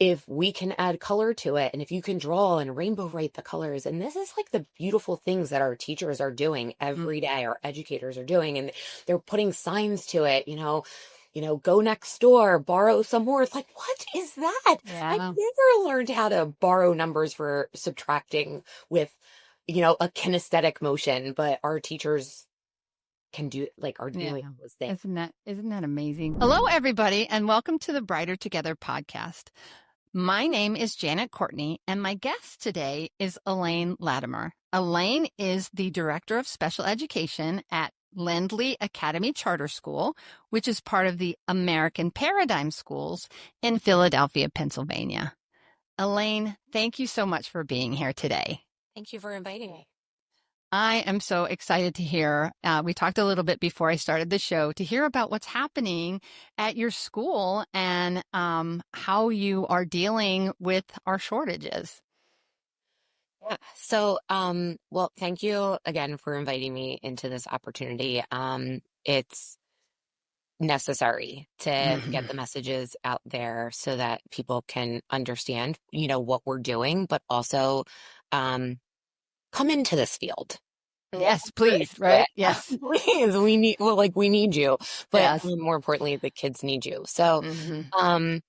if we can add color to it, and if you can draw and rainbow write the colors, and this is like the beautiful things that our teachers are doing every day, our educators are doing, and they're putting signs to it, go next door, borrow some more. It's like, what is that? I've Yeah. never learned how to borrow numbers for subtracting with, a kinesthetic motion, but our teachers can do, like, are Yeah. doing those things. Isn't that amazing? Hello, everybody, and welcome to the Brighter Together podcast. My name is Janet Courtney, and my guest today is Elaine Latimer. Elaine is the Director of Special Education at Lindley Academy Charter School, which is part of the American Paradigm Schools in Philadelphia, Pennsylvania. Elaine, thank you so much for being here today. Thank you for inviting me. I am so excited to hear. We talked a little bit before I started the show to hear about what's happening at your school and how you are dealing with our shortages. Yeah. So, well, thank you again for inviting me into this opportunity. It's necessary to get the messages out there so that people can understand, what we're doing, but also, come into this field. Yes, please. Right? Yes. Please, we need you, but Yes. more importantly, the kids need you. So, Mm-hmm. um,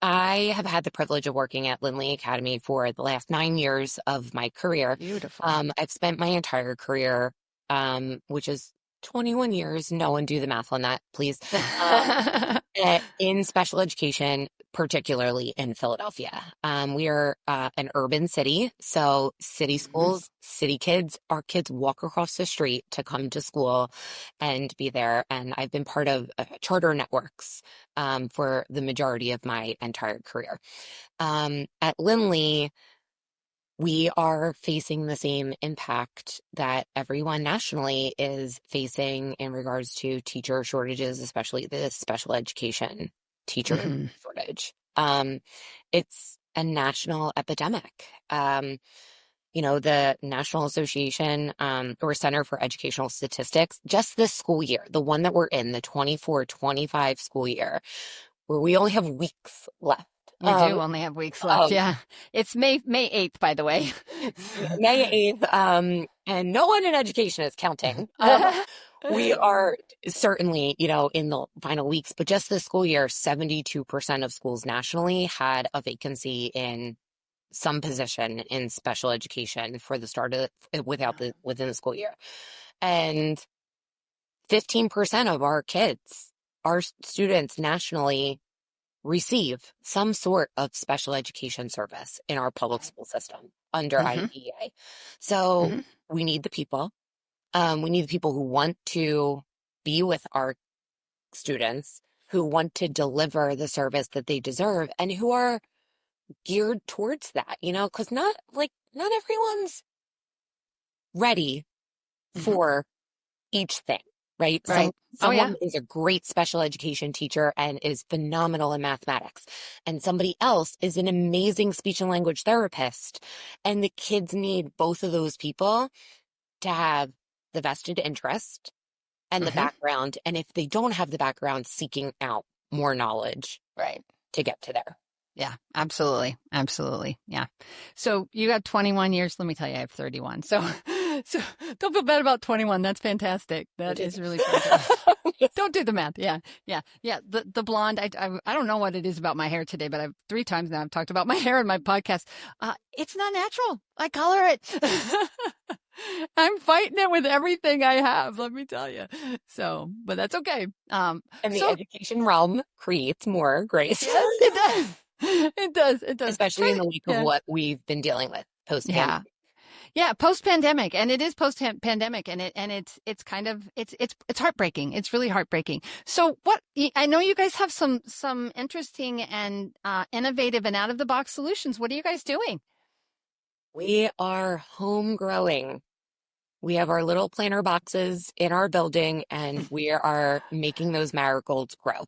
I have had the privilege of working at Lindley Academy for the last 9 years of my career. Beautiful. I've spent my entire career, which is 21 years. No one do the math on that, please. In special education, particularly in Philadelphia. We are an urban city, so city schools, city kids, our kids walk across the street to come to school and be there. And I've been part of charter networks for the majority of my entire career. At Lindley, we are facing the same impact that everyone nationally is facing in regards to teacher shortages, especially the special education teacher shortage. It's a national epidemic. The National Association or Center for Educational Statistics, just this school year, the one that we're in, the 24-25 school year, where we only have weeks left. We do only have weeks left. Yeah. It's May 8th, by the way. May 8th, and no one in education is counting. We are certainly, in the final weeks, but just this school year, 72% of schools nationally had a vacancy in some position in special education for the start of within the school year. And 15% of our kids, our students nationally, receive some sort of special education service in our public school system under IDEA. So we need the people. We need the people who want to be with our students, who want to deliver the service that they deserve, and who are geared towards that, because not everyone's ready for each thing, right? Right. Someone is a great special education teacher and is phenomenal in mathematics. And somebody else is an amazing speech and language therapist. And the kids need both of those people to have the vested interest and the background. And if they don't have the background, seeking out more knowledge to get to there. Yeah, absolutely. Absolutely. Yeah. So you got 21 years. Let me tell you, I have 31. So don't feel bad about 21. That's fantastic. That is really fantastic. Don't do the math. Yeah. Yeah. Yeah. The blonde, I don't know what it is about my hair today, but I've 3 times now I've talked about my hair in my podcast. It's not natural. I color it. I'm fighting it with everything I have, let me tell you. So, but that's okay. And the education realm creates more grace. Yes, it does. It does. It does. Especially in the wake of what we've been dealing with post-pandemic. Yeah, post-pandemic, and it is post-pandemic, and it's kind of it's heartbreaking. It's really heartbreaking. So, I know you guys have some interesting and innovative and out-of-the-box solutions. What are you guys doing? We are home growing. We have our little planter boxes in our building, and we are making those marigolds grow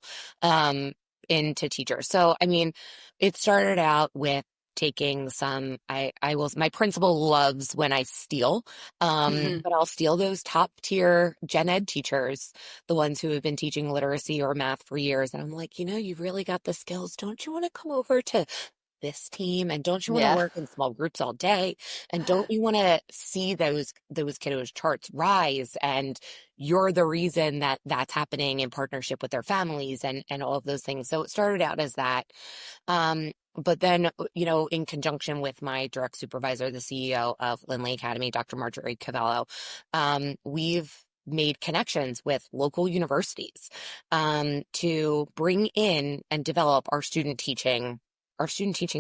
into teachers. So, I mean, it started out with taking some, my principal loves when I steal, but I'll steal those top tier gen ed teachers, the ones who have been teaching literacy or math for years. And I'm like, you've really got the skills. Don't you want to come over to this team? And don't you want to Yeah. work in small groups all day? And don't you want to see those kiddos' charts rise? And you're the reason that that's happening in partnership with their families and all of those things. So it started out as that. But then, in conjunction with my direct supervisor, the CEO of Lindley Academy, Dr. Marjorie Cavallo, we've made connections with local universities to bring in and develop our student teaching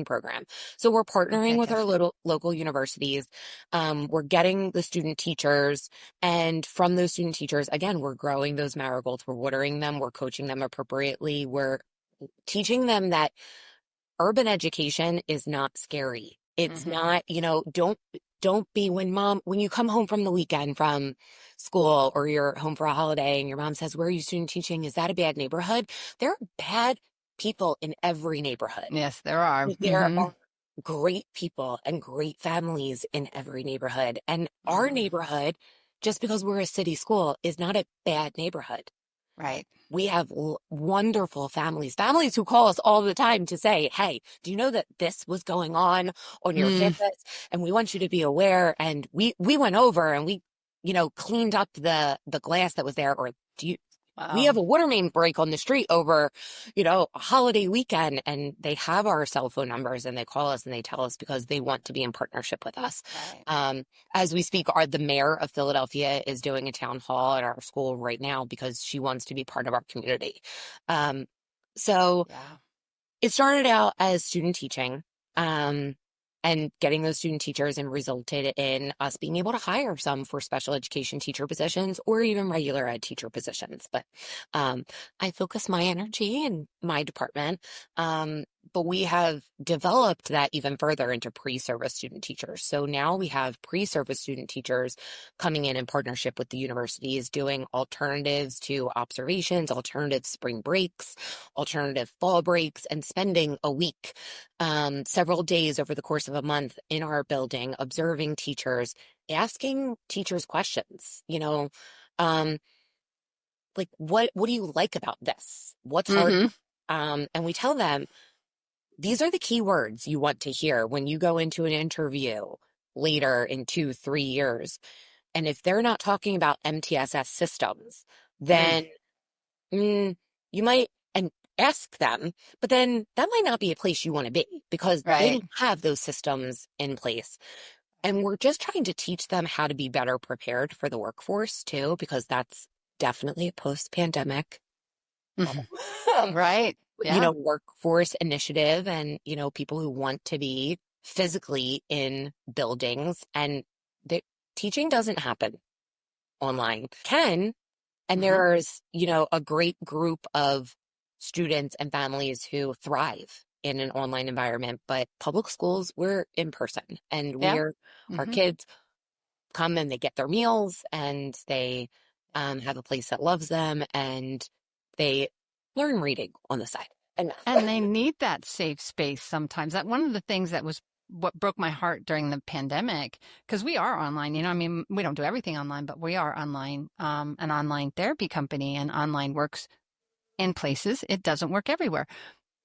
program. So we're partnering with our Fantastic. local universities. We're getting the student teachers, and from those student teachers, again, we're growing those marigolds. We're watering them. We're coaching them appropriately. We're teaching them that urban education is not scary. It's Hmm. not, don't be when you come home from the weekend from school or you're home for a holiday and your mom says, "Where are you student teaching? Is that a bad neighborhood?" There are bad people in every neighborhood. Yes, there are. There Hmm. are great people and great families in every neighborhood. And our Hmm. neighborhood, just because we're a city school, is not a bad neighborhood. Right. We have wonderful families who call us all the time to say, "Hey, do you know that this was going on your Mm. campus? And we want you to be aware." And we went over and we, cleaned up the glass that was there. Or we Wow. have a water main break on the street over, a holiday weekend, and they have our cell phone numbers and they call us and they tell us because they want to be in partnership with us. Right. Um, as we speak, the mayor of Philadelphia is doing a town hall at our school right now because she wants to be part of our community. Um, so Yeah. it started out as student teaching, um, and getting those student teachers and resulted in us being able to hire some for special education teacher positions or even regular ed teacher positions. But I focus my energy in my department. But we have developed that even further into pre-service student teachers. So now we have pre-service student teachers coming in partnership with the universities, doing alternatives to observations, alternative spring breaks, alternative fall breaks, and spending a week, several days over the course of a month in our building, observing teachers, asking teachers questions, um, like what do you like about this? What's hard? Hmm. And we tell them these are the key words you want to hear when you go into an interview later in 2, 3 years. And if they're not talking about MTSS systems, Mm. then you might and ask them, but then that might not be a place you want to be because they Right. don't have those systems in place. And we're just trying to teach them how to be better prepared for the workforce too, because that's definitely a post-pandemic Hmm. Right. Yeah. workforce initiative and, people who want to be physically in buildings and the teaching doesn't happen online. Can and Hmm. there's, a great group of students and families who thrive in an online environment, but public schools, we're in person and Yeah. our Hmm. kids come and they get their meals and they have a place that loves them and they learn reading on the side and And math. they need that safe space sometimes. That one of the things that was what broke my heart during the pandemic, because we are online, I mean, we don't do everything online, but we are online, an online therapy company, and online works in places. It doesn't work everywhere.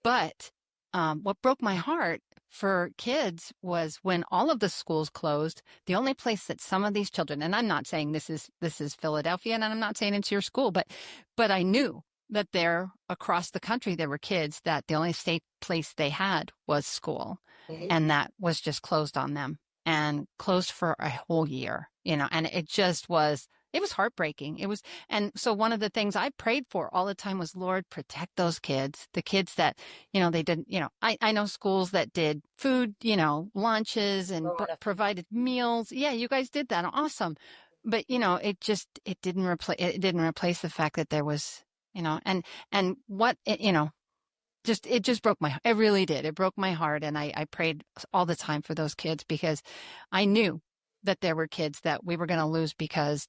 But what broke my heart for kids was when all of the schools closed, the only place that some of these children, and I'm not saying this is Philadelphia, and I'm not saying it's your school, but I knew that there across the country there were kids that the only state place they had was school, Mhm. and that was just closed on them and closed for a whole year, and it was heartbreaking. And so one of the things I prayed for all the time was, Lord, protect those kids, the kids that, they didn't, I know schools that did food, lunches and provided meals. Yeah, you guys did that. Awesome. But, it didn't replace the fact that there was, and what, it just broke it really did. It broke my heart. And I prayed all the time for those kids because I knew that there were kids that we were going to lose because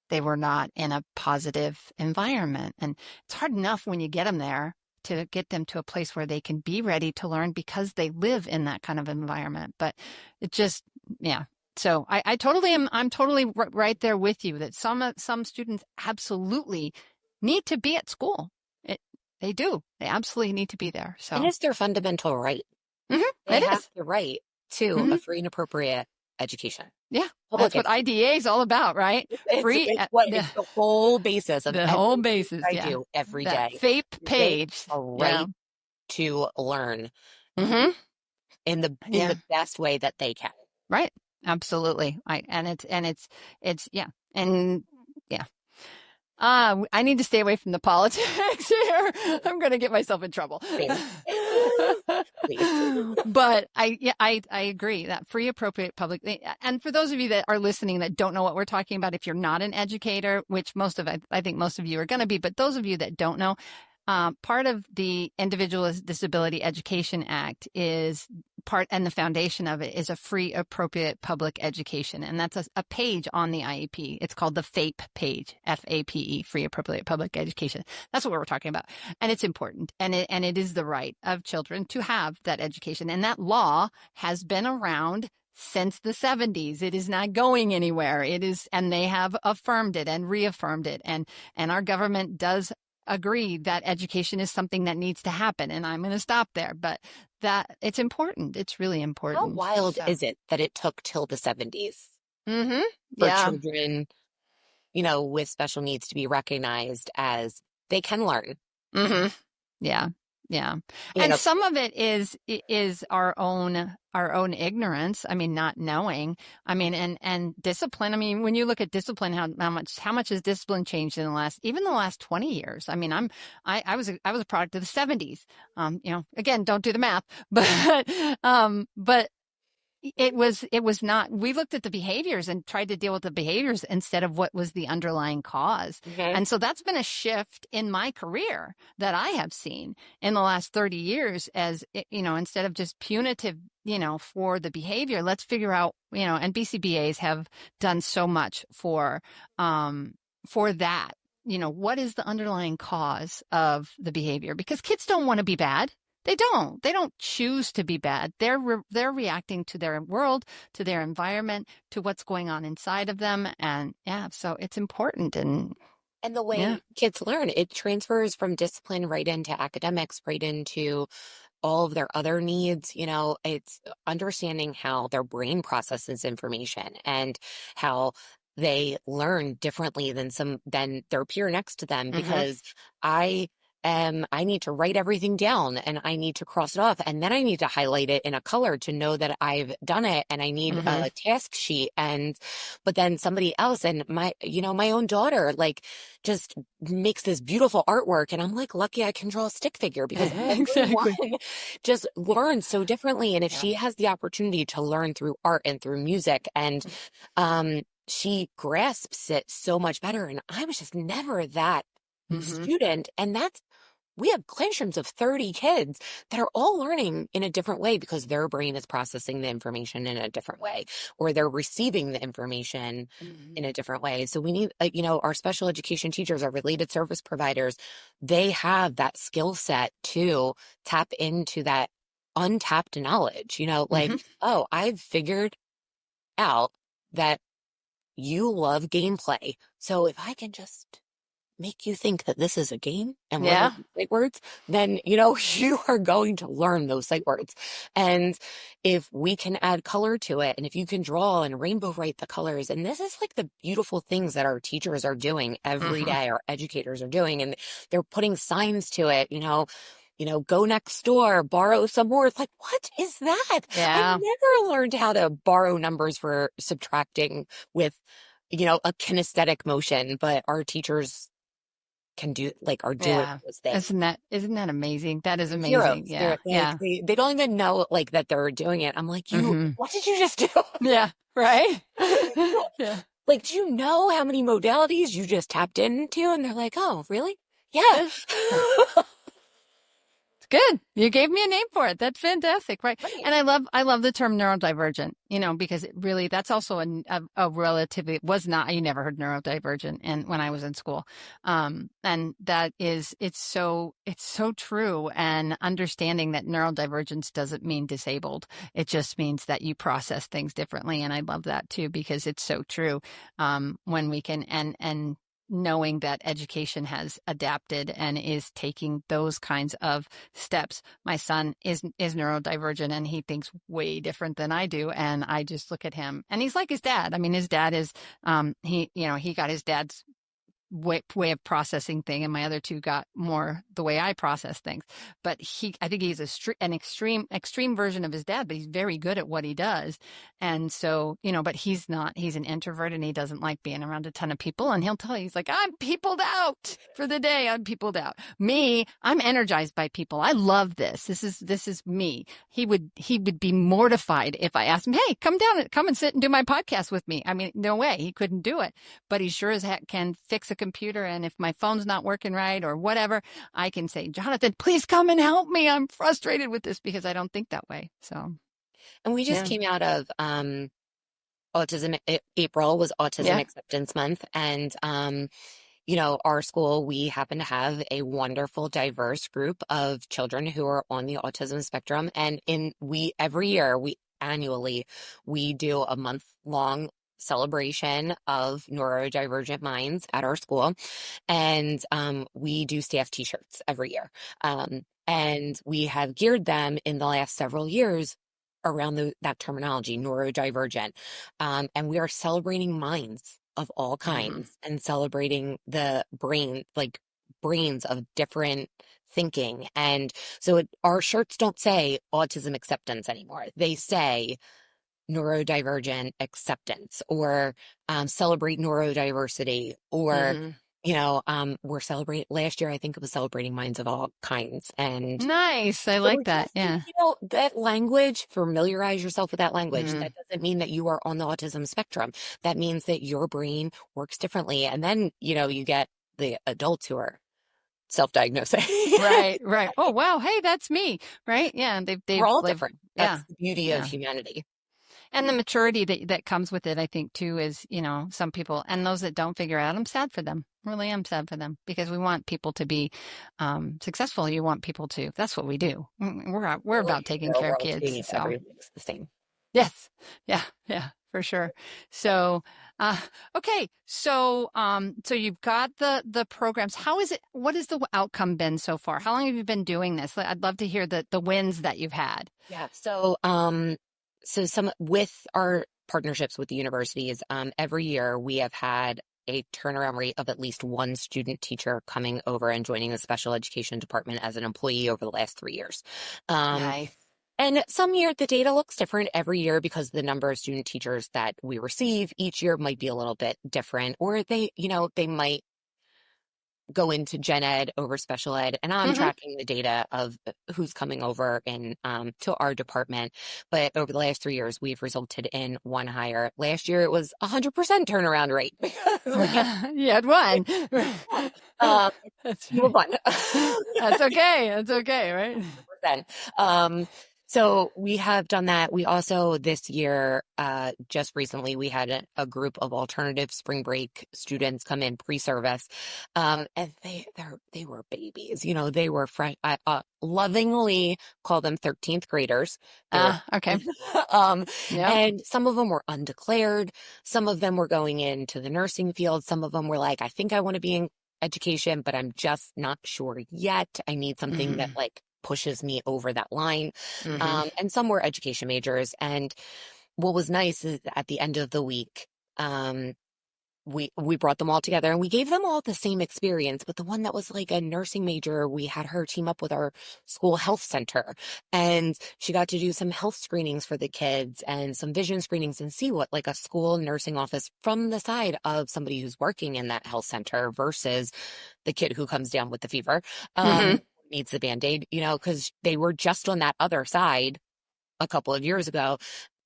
they were not in a positive environment. And it's hard enough when you get them there to get them to a place where they can be ready to learn because they live in that kind of environment. But it just, yeah. So I totally am. I'm totally right there with you that some students absolutely need to be at school. They do. They absolutely need to be there. And So it's their fundamental right. they It have is. the right to Hmm. a free and appropriate education, Yeah, public that's what education. IDA is all about, right? Free, It's the whole basis of the whole everything basis. I Yeah, do every that day. FAPE They page. have a Yeah. right to learn Hmm. in Yeah. the best way that they can. Right. Absolutely. It's yeah. And yeah. I need to stay away from the politics here. I'm going to get myself in trouble. Same. Please. But I agree that free, appropriate public. And for those of you that are listening that don't know what we're talking about, if you're not an educator, which I think most of you are going to be, but those of you that don't know, part of the Individual with Disability Education Act is and the foundation of it is a free, appropriate public education. And that's a page on the IEP. It's called the FAPE page, FAPE, free, appropriate public education. That's what we're talking about. And it's important. And it is the right of children to have that education. And that law has been around since the 70s. It is not going anywhere. And they have affirmed it and reaffirmed it. And our government does agree that education is something that needs to happen. And I'm going to stop there, but that it's important. It's really How important. wild So, is it that it took till the 70s mm-hmm. for Yeah. children, with special needs to be recognized as they can learn? Mm-hmm. Yeah. Yeah. You And know, some of it is our own ignorance. I mean, not knowing. I mean, and discipline. I mean, when you look at discipline, how much has discipline changed in even the last 20 years? I mean, I was a product of the 70s. Again, don't do the math, but it was not, we looked at the behaviors and tried to deal with the behaviors instead of what was the underlying cause. mhm. And so that's been a shift in my career that I have seen in the last 30 years as, instead of just punitive, for the behavior, let's figure out, and BCBAs have done so much for that. What is the underlying cause of the behavior? Because kids don't want to be bad. They don't. They don't choose to be bad. They're reacting to their world, to their environment, to what's going on inside of them, and yeah, so it's important. And And the yeah. way kids learn, it transfers from discipline right into academics, right into all of their other needs. It's understanding how their brain processes information and how they learn differently than their peer next to them, Mm-hmm. because I need to write everything down and I need to cross it off, and then I need to highlight it in a color to know that I've done it, and I need Mm-hmm. a task sheet. But then somebody else, and my own daughter, like, just makes this beautiful artwork, and I'm like, lucky I can draw a stick figure, because everyone Exactly. just learns so differently. And if Yeah. she has the opportunity to learn through art and through music, and she grasps it so much better. And I was just never that Mm-hmm. student. And we have classrooms of 30 kids that are all learning in a different way because their brain is processing the information in a different way, or they're receiving the information in a different way. So we need, our special education teachers, our related service providers, they have that skill set to tap into that untapped knowledge, like, Mm-hmm. oh, I've figured out that you love gameplay. So if I can just make you think that this is a game and learn Yeah. sight words, then, you are going to learn those sight words. And if we can add color to it, and if you can draw and rainbow write the colors, and this is like the beautiful things that our teachers are doing every Mm-hmm. day, our educators are doing, and they're putting signs to it, go next door, borrow some more. It's like, what is that? I Yeah. never learned how to borrow numbers for subtracting with, a kinesthetic motion, but our teachers are doing Yeah. those things. Isn't that amazing? That is They're amazing. heroes. Yeah. They're like, Yeah. they don't even know, like, that they're doing it. I'm like, Mm-hmm. what did you just do? Yeah. Right. Yeah. Like, do you know how many modalities you just tapped into? And they're like, oh, really? Yeah. Yeah. Good. You gave me a name for it. That's fantastic. Right. Right. And I love the term neurodivergent, because it really, that's also a relatively, it was not, I never heard neurodivergent and when I was in school. And it's so true. And understanding that neurodivergence doesn't mean disabled. It just means that you process things differently. And I love that too, because it's so true. When we can, and knowing that education has adapted and is taking those kinds of steps. My son is neurodivergent and he thinks way different than I do. And I just look at him and he's like his dad. I mean, his dad is, he got his dad's way of processing thing, and my other two got more the way I process things. But I think he's an extreme version of his dad, but he's very good at what he does. And so, but he's not. He's an introvert, and he doesn't like being around a ton of people. And he'll tell you, he's like, I'm peopled out for the day. I'm peopled out. Me, I'm energized by people. I love this. This is me. He would be mortified if I asked him, hey, come and sit and do my podcast with me. I mean, no way, he couldn't do it. But he sure as heck can fix a computer, and if my phone's not working right or whatever, I can say, Jonathan, please come and help me. I'm frustrated with this because I don't think that way. So, And we just came out of autism. April was Autism Acceptance Month, and our school, we happen to have a wonderful, diverse group of children who are on the autism spectrum, and every year, annually, we do a month-long celebration of neurodivergent minds at our school. And we do staff t-shirts every year. And we have geared them in the last several years around that terminology, neurodivergent. And we are celebrating minds of all kinds and celebrating the brains of different thinking. And so our shirts don't say autism acceptance anymore. They say neurodivergent acceptance, or celebrate neurodiversity, or we're celebrating last year, I think it was celebrating minds of all kinds. And nice. I like that. Yeah. That language, familiarize yourself with that language. That doesn't mean that you are on the autism spectrum. That means that your brain works differently. And then, you get the adults who are self-diagnosing. Right. Oh, wow. Hey, that's me. Right. Yeah. We're all different. That's the beauty of humanity. And the maturity that comes with it, I think, too, is, some people, and those that don't figure out, I'm sad for them. Really, I'm sad for them, because we want people to be successful. You want people to, that's what we do. We're about taking care of kids. So. Everything's the same. Yes. Yeah, for sure. So, okay. So you've got the programs. What has the outcome been so far? How long have you been doing this? I'd love to hear the wins that you've had. Yeah. So some with our partnerships with the universities, every year we have had a turnaround rate of at least one student teacher coming over and joining the special education department as an employee over the last 3 years. Nice. And some year the data looks different every year because the number of student teachers that we receive each year might be a little bit different, or they might go into gen ed over special ed, and I'm tracking the data of who's coming over to our department. But over the last 3 years, we've resulted in one hire. Last year, it was 100% turnaround rate. You had one. You were one. That's okay. That's okay, right? 100%. So we have done that. We also, this year, just recently, we had a group of alternative spring break students come in pre-service. And they were babies, they were fresh. I lovingly call them 13th graders. Okay. And some of them were undeclared. Some of them were going into the nursing field. Some of them were like, I think I want to be in education, but I'm just not sure yet. I need something that pushes me over that line. And some were education majors. And what was nice is at the end of the week, we brought them all together and we gave them all the same experience. But the one that was like a nursing major, we had her team up with our school health center, and she got to do some health screenings for the kids and some vision screenings and see what like a school nursing office from the side of somebody who's working in that health center versus the kid who comes down with the fever. Needs the Band-Aid, because they were just on that other side a couple of years ago,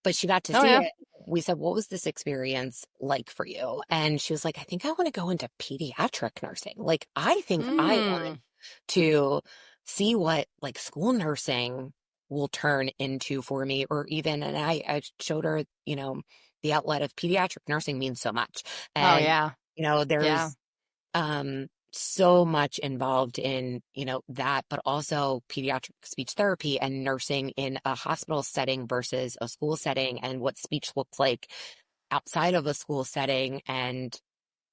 but she got to see it. We said, what was this experience like for you? And she was like, I think I want to go into pediatric nursing. Like, I think I want to see what like school nursing will turn into for me, or even, and I showed her, the outlet of pediatric nursing means so much. And, there's, so much involved in, that, but also pediatric speech therapy and nursing in a hospital setting versus a school setting, and what speech looks like outside of a school setting and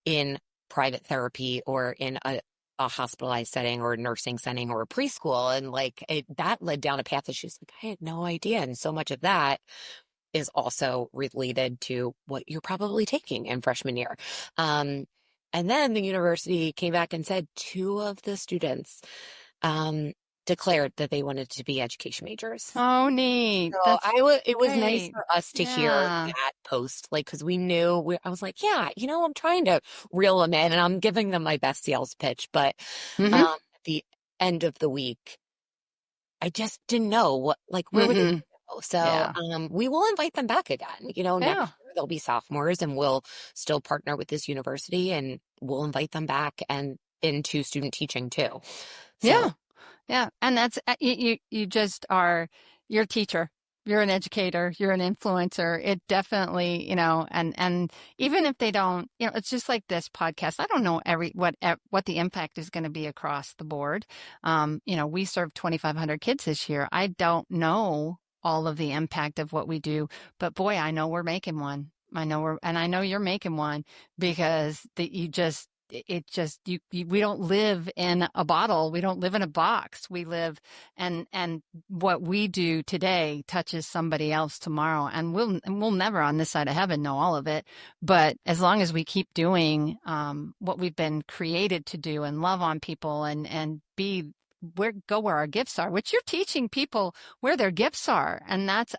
in private therapy or in a hospitalized setting or a nursing setting or a preschool. And like that led down a path that she's like, I had no idea. And so much of that is also related to what you're probably taking in freshman year. Um, and then the university came back and said two of the students um, declared that they wanted to be education majors. Oh, neat. So That's it was nice great. for us to hear Yeah. that post, like, because we knew I was like, yeah, I'm trying to reel them in and I'm giving them my best sales pitch. But Mm-hmm. at the end of the week, I just didn't know where would they Mm-hmm. go. So Yeah. we will invite them back again. Next Yeah. year they'll be sophomores and we'll still partner with this university and we'll invite them back and into student teaching too. So Yeah. Yeah. And that's, you just are, you're a teacher. You're an educator. You're an influencer. It definitely, and even if they don't, it's just like this podcast. I don't know what the impact is going to be across the board. We served 2,500 kids this year. I don't know all of the impact of what we do, but boy, I know we're making one. And I know you're making one because we don't live in a bottle. We don't live in a box. We live, and what we do today touches somebody else tomorrow. And we'll never on this side of heaven know all of it. But as long as we keep doing what we've been created to do and love on people and be where our gifts are, which you're teaching people where their gifts are. And that's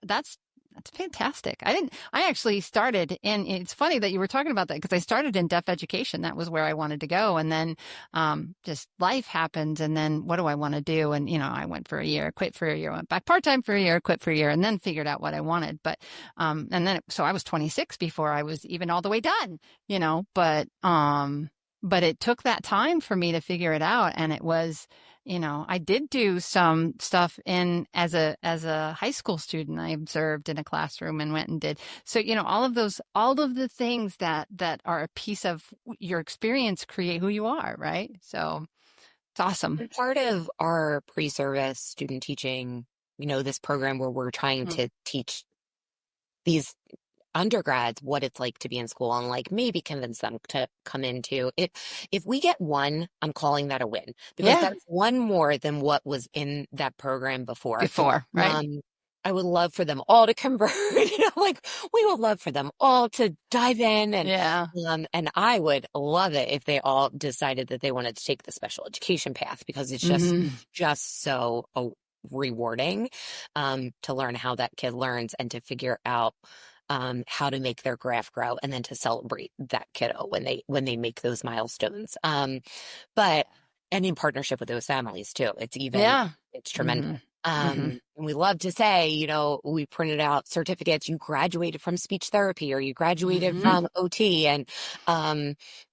fantastic. I actually started it's funny that you were talking about that because I started in deaf education. That was where I wanted to go. And then just life happens. And then what do I want to do? And, I went for a year, quit for a year, went back part-time for a year, quit for a year, and then figured out what I wanted. But, so I was 26 before I was even all the way done, but it took that time for me to figure it out. And it was, I did do some stuff as a high school student. I observed in a classroom and went and did. So, all of the things that are a piece of your experience create who you are, right? So it's awesome. and part of our pre-service student teaching, this program where we're trying Mm. to teach these undergrads what it's like to be in school and like maybe convince them to come into it. If we get one, I'm calling that a win because Yeah. that's one more than what was in that program before. Before, right? I would love for them all to convert, like we would love for them all to dive in Yeah. and I would love it if they all decided that they wanted to take the special education path because Mm-hmm. it's just so rewarding to learn how that kid learns and to figure out how to make their graph grow and then to celebrate that kiddo when they make those milestones. But and in partnership with those families too. Yeah. It's tremendous. Mm-hmm. Mm-hmm. And we love to say, we printed out certificates. You graduated from speech therapy or you graduated Mm-hmm. from OT and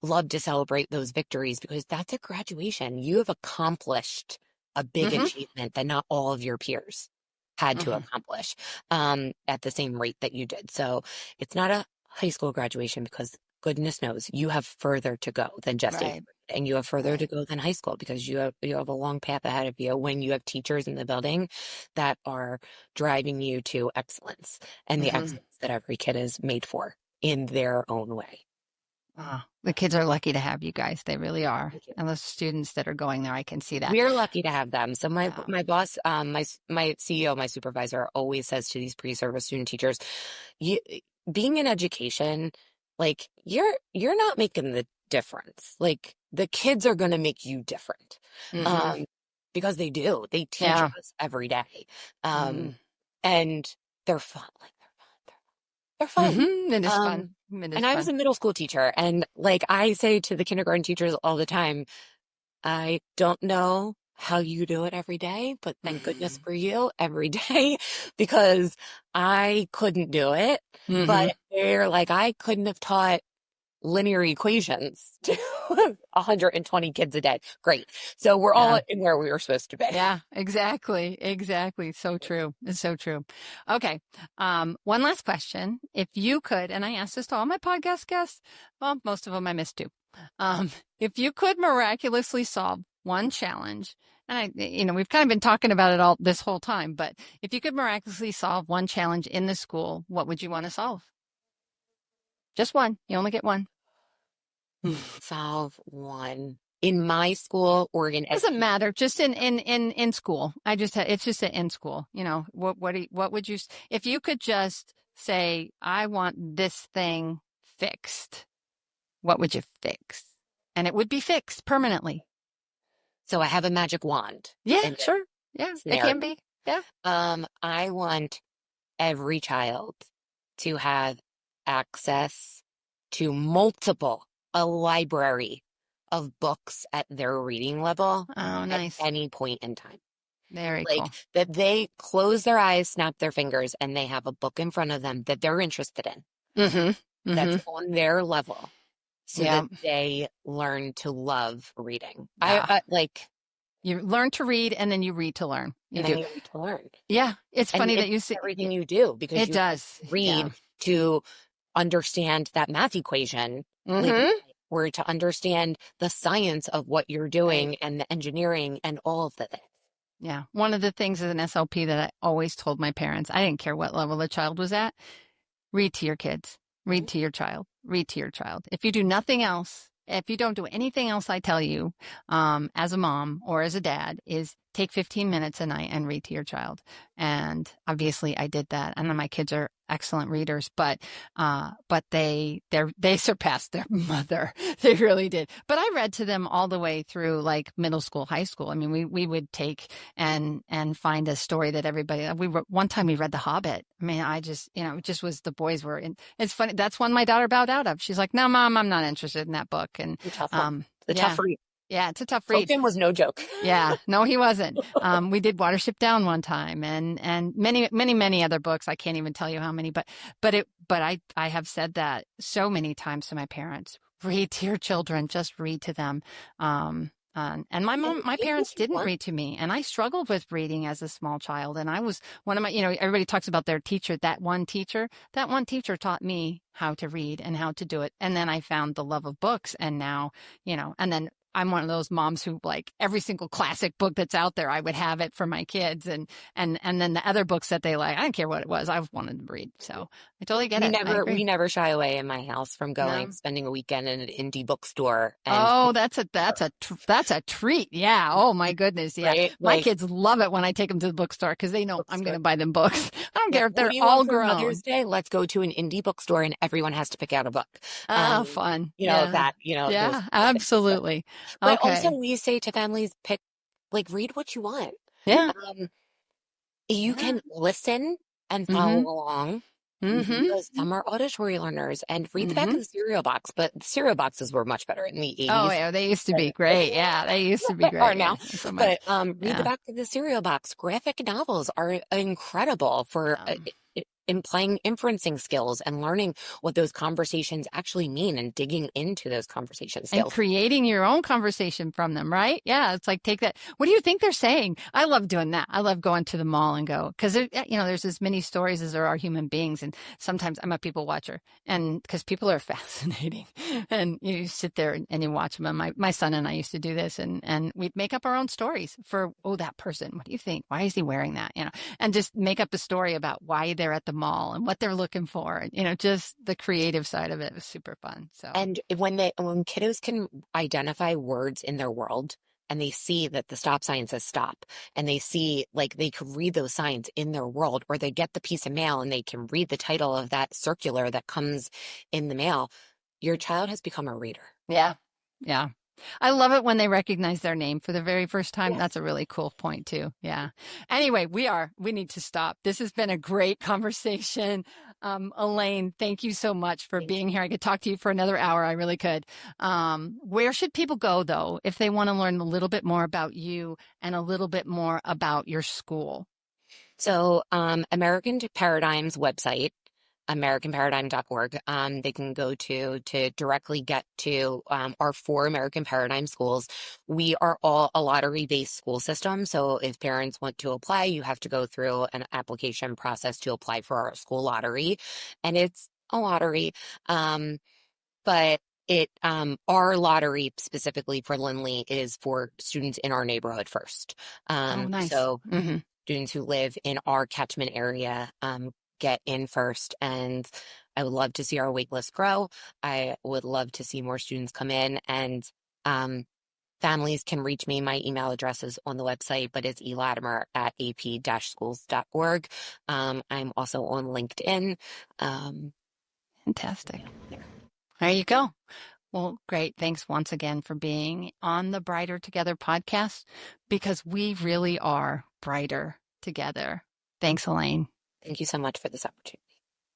love to celebrate those victories because that's a graduation. You have accomplished a big Mm-hmm. achievement that not all of your peers had to Mm-hmm. accomplish at the same rate that you did. So it's not a high school graduation because goodness knows you have further to go than just eighth Right. grade, and you have further to Right. go than high school because you have a long path ahead of you when you have teachers in the building that are driving you to excellence and the Mm-hmm. excellence that every kid is made for in their own way. Oh, the kids are lucky to have you guys. They really are. Thank you. And those students that are going there, I can see that. We're lucky to have them. So Yeah. my boss, my CEO, my supervisor always says to these pre-service student teachers, you being in education, like you're not making the difference. Like the kids are going to make you different. Mm-hmm. Um, because they do. They teach Yeah. us every day. Um, Mm-hmm. and they're fun. Like they're fun. Mm-hmm. It is fun. Um, It is and I was fun. a middle school teacher and like I say to the kindergarten teachers all the time, I don't know how you do it every day, but thank goodness Mm-hmm. for you every day because I couldn't do it. Mm-hmm. But they're like, I couldn't have taught linear equations to 120 kids a day. Great. So we're Yeah. all in where we were supposed to be. Yeah, exactly. Exactly. So true. It's so true. Okay. One last question. If you could, and I ask this to all my podcast guests, well, most of them I missed too. If you could miraculously solve one challenge, and we've kind of been talking about it all this whole time, but if you could miraculously solve one challenge in the school, what would you want to solve? Just one. You only get one. Solve one. In my school, Oregon Doesn't education. matter. Just in school. It's just in school. What would you if you could just say, I want this thing fixed, what would you fix? And it would be fixed permanently. So I have a magic wand Yeah, in this sure. Yeah, it scenario. can be. Yeah. I want every child to have access to a library of books at their reading level Oh, at nice. any point in time. Very Like cool. that they close their eyes, snap their fingers, and they have a book in front of them that they're interested in, Mm-hmm. that's Mm-hmm. on their level, so Yeah. that they learn to love reading. Yeah. I like, You learn to read and then you read to learn. You and then do. you need to learn. Yeah. It's And funny it that you say everything you do because it you have does. to Yeah. read to understand that math equation, like, Mm-hmm. or to understand the science of what you're Right. doing and the engineering and all of the things. Yeah. One of the things as an SLP that I always told my parents, I didn't care what level the child was at, read to your kids, read to your child, read to your child. If you do nothing else, if you don't do anything else I tell you, as a mom or as a dad, is take 15 minutes a night and read to your child. And obviously I did that. And then my kids are excellent readers, but they surpassed their mother. They really did. But I read to them all the way through like middle school, high school. I mean, we would take and find a story that everybody, one time we read The Hobbit. I mean, I just, it just was, the boys were in. It's funny. That's one my daughter bowed out of. She's like, no, mom, I'm not interested in that book. And, A tough one. The tough yeah, read. yeah, it's a tough read. Tolkien was no joke. Yeah, no, he wasn't. We did Watership Down one time, and many other books. I can't even tell you how many, but I have said that so many times to my parents. Read to your children, just read to them. And And my read what parents you didn't want. read to me, and I struggled with reading as a small child. And I was one of my, everybody talks about their teacher. That one teacher taught me how to read and how to do it. And then I found the love of books, and now, and then I'm one of those moms who like every single classic book that's out there, I would have it for my kids, and then the other books that they like, I don't care what it was, I wanted to read. So I totally get it. I agree. We never shy away in my house from No. spending a weekend in an indie bookstore and Oh, that's a treat. Yeah. Oh my goodness. Yeah. right, My like kids love it when I take them to the bookstore because they know I'm going bookstore. to buy them books. I don't Yeah, care if what they're do you all want for Mother's grown. Day? Let's go to an indie bookstore and everyone has to pick out a book. Oh, fun. Yeah. That, those Yeah, kinds of things. So, absolutely. but also Okay. we say to families, read what you want. Yeah. Um, you Yeah. can listen and follow Mm-hmm. along Mm-hmm. because some are auditory learners and read the back Mm-hmm. of the cereal box, but the cereal boxes were much better in the Oh, 80s yeah. They used to than be great. Yeah. They used to be they are great. Yeah. now. So much. But read the Yeah. back of the cereal box. Graphic novels are incredible for implying inferencing skills and learning what those conversations actually mean and digging into ththose conversation And skills. creating your own conversation from them, right? Yeah, it's like take that. What do you think they're saying? I love doing that. I love going to the mall and go because there's as many stories as there are human beings, and sometimes I'm a people watcher, and because people are fascinating, and you sit there and you watch them. And my son and I used to do this, and we'd make up our own stories for that person. What do you think? Why is he wearing that? And just make up a story about why they're at the mall and what they're looking for. And, just the creative side of it was super fun. So. And when kiddos can identify words in their world and they see that the stop sign says stop and they see like they could read those signs in their world, or they get the piece of mail and they can read the title of that circular that comes in the mail, your child has become a reader. Yeah. Yeah. I love it when they recognize their name for the very first time. Yes. That's a really cool point too. Yeah. Anyway, we need to stop. This has been a great conversation. Elaine, thank you so much for being here. I could talk to you for another hour. I really could. Where should people go though, if they want to learn a little bit more about you and a little bit more about your school? So, American Paradigm's website, americanparadigm.org, they can go to directly get to our four American Paradigm schools. We are all a lottery-based school system. So if parents want to apply, you have to go through an application process to apply for our school lottery. And it's a lottery. But our lottery specifically for Lindley is for students in our neighborhood first. Oh, nice. So Mm-hmm. students who live in our catchment area get in first. And I would love to see our wait list grow. I would love to see more students come in, and um, families can reach me. My email address is on the website, but it's elatimer@ap-schools.org. I'm also on LinkedIn. Fantastic. There you go. Well, great. Thanks once again for being on the Brighter Together podcast, because we really are brighter together. Thanks, Elaine. Thank you so much for this opportunity.